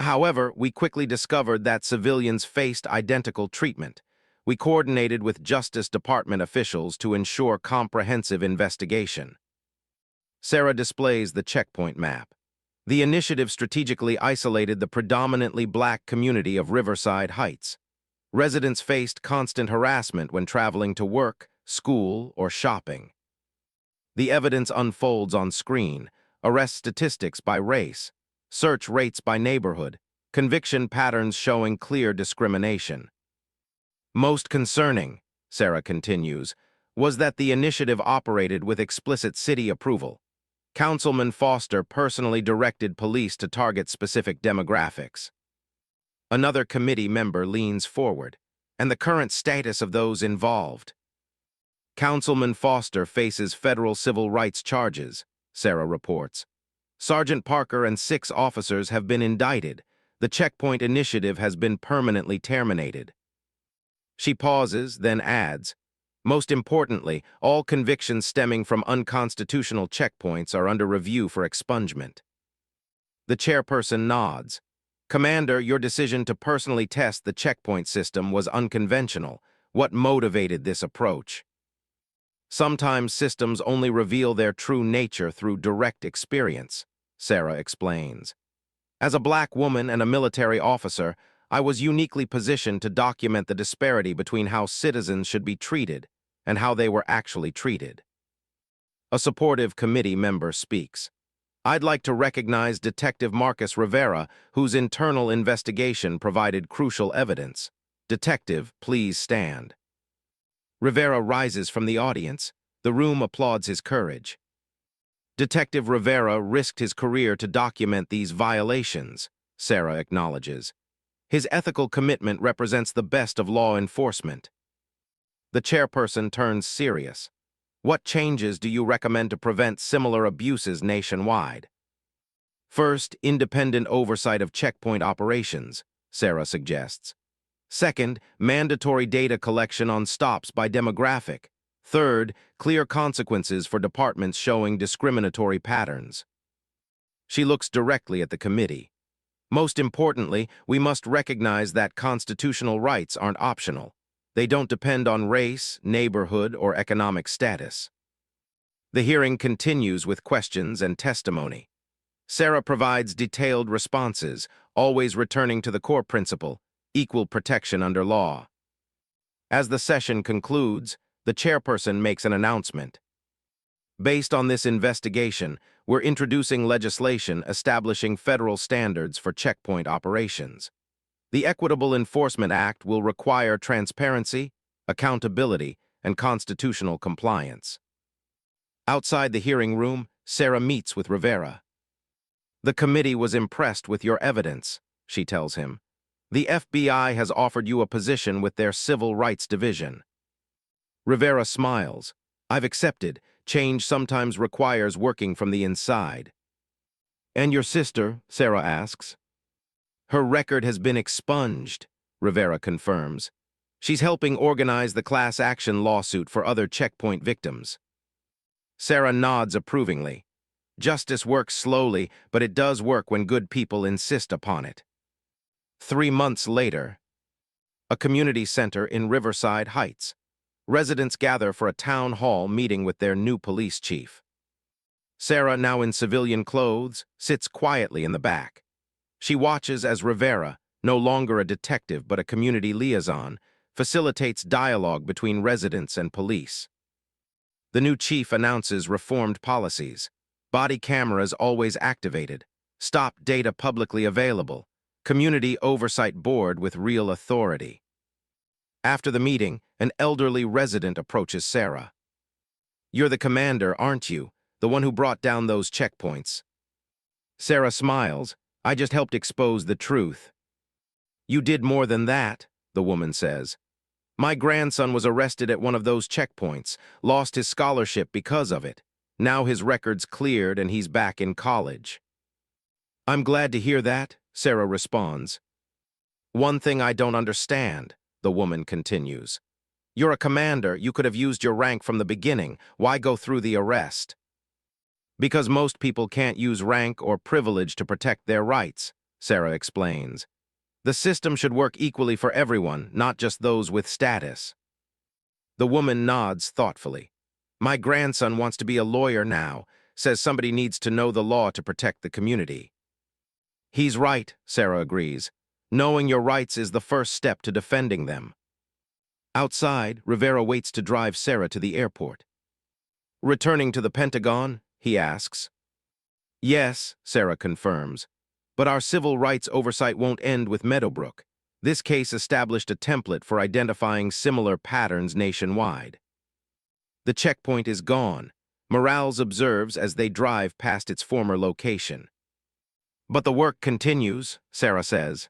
However, we quickly discovered that civilians faced identical treatment. We coordinated with Justice Department officials to ensure comprehensive investigation. Sarah displays the checkpoint map. The initiative strategically isolated the predominantly black community of Riverside Heights. Residents faced constant harassment when traveling to work, school, or shopping. The evidence unfolds on screen: arrest statistics by race, search rates by neighborhood, conviction patterns showing clear discrimination. Most concerning, Sarah continues, was that the initiative operated with explicit city approval. Councilman Foster personally directed police to target specific demographics. Another committee member leans forward, and the current status of those involved. Councilman Foster faces federal civil rights charges, Sarah reports. Sergeant Parker and 6 officers have been indicted. The checkpoint initiative has been permanently terminated. She pauses, then adds, most importantly, all convictions stemming from unconstitutional checkpoints are under review for expungement. The chairperson nods. Commander, your decision to personally test the checkpoint system was unconventional. What motivated this approach? Sometimes systems only reveal their true nature through direct experience, Sarah explains. As a black woman and a military officer, I was uniquely positioned to document the disparity between how citizens should be treated and how they were actually treated. A supportive committee member speaks. I'd like to recognize Detective Marcus Rivera, whose internal investigation provided crucial evidence. Detective, please stand. Rivera rises from the audience. The room applauds his courage. Detective Rivera risked his career to document these violations, Sarah acknowledges. His ethical commitment represents the best of law enforcement. The chairperson turns serious. What changes do you recommend to prevent similar abuses nationwide? First, independent oversight of checkpoint operations, Sarah suggests. Second, mandatory data collection on stops by demographic. Third, clear consequences for departments showing discriminatory patterns. She looks directly at the committee. Most importantly, we must recognize that constitutional rights aren't optional. They don't depend on race, neighborhood, or economic status. The hearing continues with questions and testimony. Sarah provides detailed responses, always returning to the core principle, equal protection under law. As the session concludes, the chairperson makes an announcement. Based on this investigation, we're introducing legislation establishing federal standards for checkpoint operations. The Equitable Enforcement Act will require transparency, accountability, and constitutional compliance. Outside the hearing room, Sarah meets with Rivera. The committee was impressed with your evidence, she tells him. The FBI has offered you a position with their Civil Rights Division. Rivera smiles. I've accepted. Change sometimes requires working from the inside. And your sister, Sarah asks. Her record has been expunged, Rivera confirms. She's helping organize the class action lawsuit for other checkpoint victims. Sarah nods approvingly. Justice works slowly, but it does work when good people insist upon it. 3 months later, a community center in Riverside Heights. Residents gather for a town hall meeting with their new police chief. Sarah, now in civilian clothes, sits quietly in the back. She watches as Rivera, no longer a detective but a community liaison, facilitates dialogue between residents and police. The new chief announces reformed policies. Body cameras always activated. Stop data publicly available. Community oversight board with real authority. After the meeting, an elderly resident approaches Sarah. You're the commander, aren't you? The one who brought down those checkpoints. Sarah smiles. I just helped expose the truth. You did more than that, the woman says. My grandson was arrested at one of those checkpoints, lost his scholarship because of it. Now his record's cleared and he's back in college. I'm glad to hear that, Sarah responds. One thing I don't understand, the woman continues. You're a commander, you could have used your rank from the beginning. Why go through the arrest? Because most people can't use rank or privilege to protect their rights, Sarah explains. The system should work equally for everyone, not just those with status. The woman nods thoughtfully. My grandson wants to be a lawyer now, says somebody needs to know the law to protect the community. He's right, Sarah agrees. Knowing your rights is the first step to defending them. Outside, Rivera waits to drive Sarah to the airport. Returning to the Pentagon, he asks. Yes, Sarah confirms. But our civil rights oversight won't end with Meadowbrook. This case established a template for identifying similar patterns nationwide. The checkpoint is gone, Morales observes as they drive past its former location. But the work continues, Sarah says.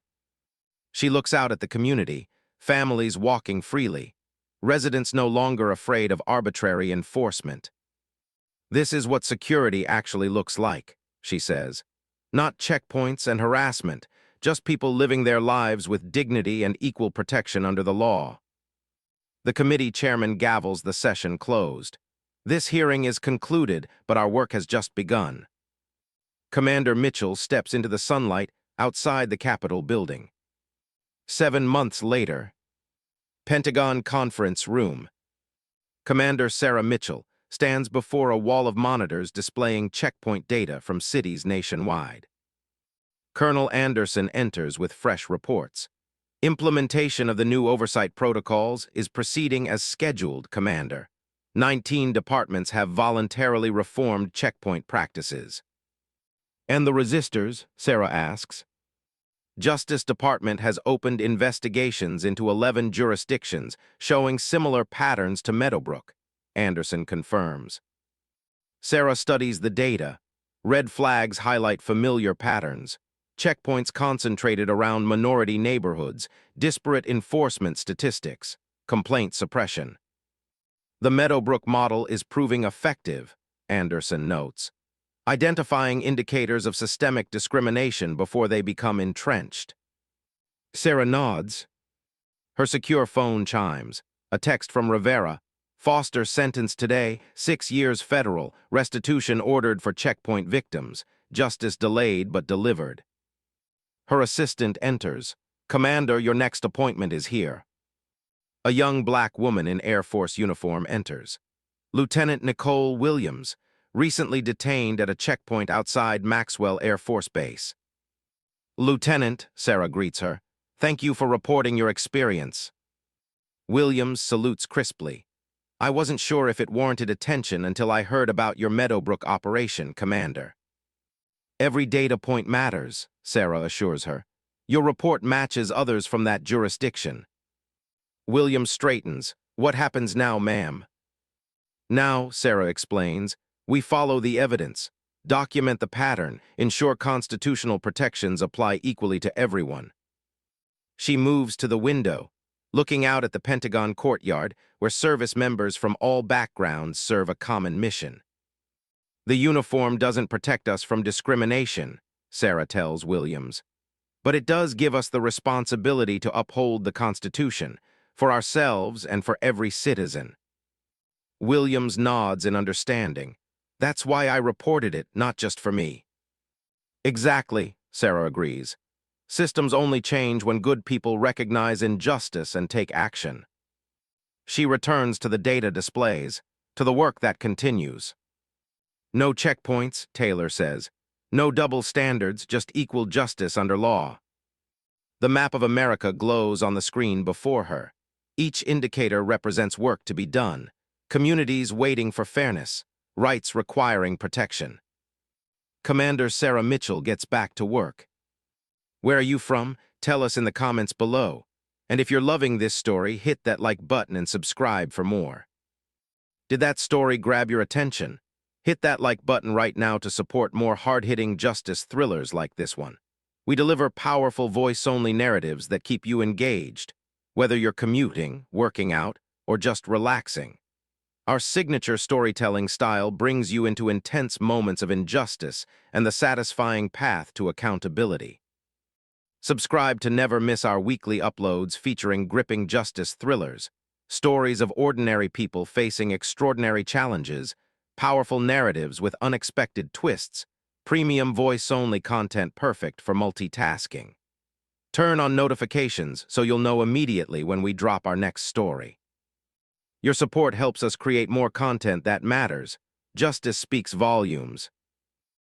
She looks out at the community, families walking freely, residents no longer afraid of arbitrary enforcement. This is what security actually looks like, she says. Not checkpoints and harassment, just people living their lives with dignity and equal protection under the law. The committee chairman gavels the session closed. This hearing is concluded, but our work has just begun. Commander Mitchell steps into the sunlight outside the Capitol building. 7 months later, Pentagon conference room. Commander Sarah Mitchell stands before a wall of monitors displaying checkpoint data from cities nationwide. Colonel Anderson enters with fresh reports. Implementation of the new oversight protocols is proceeding as scheduled, Commander. 19 departments have voluntarily reformed checkpoint practices. And the resistors, Sarah asks. Justice Department has opened investigations into 11 jurisdictions showing similar patterns to Meadowbrook, Anderson confirms. Sarah studies the data. Red flags highlight familiar patterns. Checkpoints concentrated around minority neighborhoods, disparate enforcement statistics, complaint suppression. The Meadowbrook model is proving effective, Anderson notes, identifying indicators of systemic discrimination before they become entrenched. Sarah nods. Her secure phone chimes. A text from Rivera. Foster sentenced today, 6 years federal, restitution ordered for checkpoint victims, justice delayed but delivered. Her assistant enters. Commander, your next appointment is here. A young black woman in Air Force uniform enters. Lieutenant Nicole Williams, recently detained at a checkpoint outside Maxwell Air Force Base. Lieutenant, Sarah greets her, thank you for reporting your experience. Williams salutes crisply. I wasn't sure if it warranted attention until I heard about your Meadowbrook operation, Commander. Every data point matters, Sarah assures her. Your report matches others from that jurisdiction. Williams straightens. What happens now, ma'am? Now, Sarah explains, we follow the evidence, document the pattern, ensure constitutional protections apply equally to everyone. She moves to the window, looking out at the Pentagon courtyard where service members from all backgrounds serve a common mission. The uniform doesn't protect us from discrimination, Sarah tells Williams, but it does give us the responsibility to uphold the Constitution, for ourselves and for every citizen. Williams nods in understanding. That's why I reported it, not just for me. Exactly, Sarah agrees. Systems only change when good people recognize injustice and take action. She returns to the data displays, to the work that continues. No checkpoints, Taylor says. No double standards, just equal justice under law. The map of America glows on the screen before her. Each indicator represents work to be done, communities waiting for fairness, rights requiring protection. Commander Sarah Mitchell gets back to work. Where are you from? Tell us in the comments below. And if you're loving this story, hit that like button and subscribe for more. Did that story grab your attention? Hit that like button right now to support more hard-hitting justice thrillers like this one. We deliver powerful voice-only narratives that keep you engaged, whether you're commuting, working out, or just relaxing. Our signature storytelling style brings you into intense moments of injustice and the satisfying path to accountability. Subscribe to never miss our weekly uploads featuring gripping justice thrillers, stories of ordinary people facing extraordinary challenges, powerful narratives with unexpected twists, premium voice-only content perfect for multitasking. Turn on notifications so you'll know immediately when we drop our next story. Your support helps us create more content that matters. Justice speaks volumes.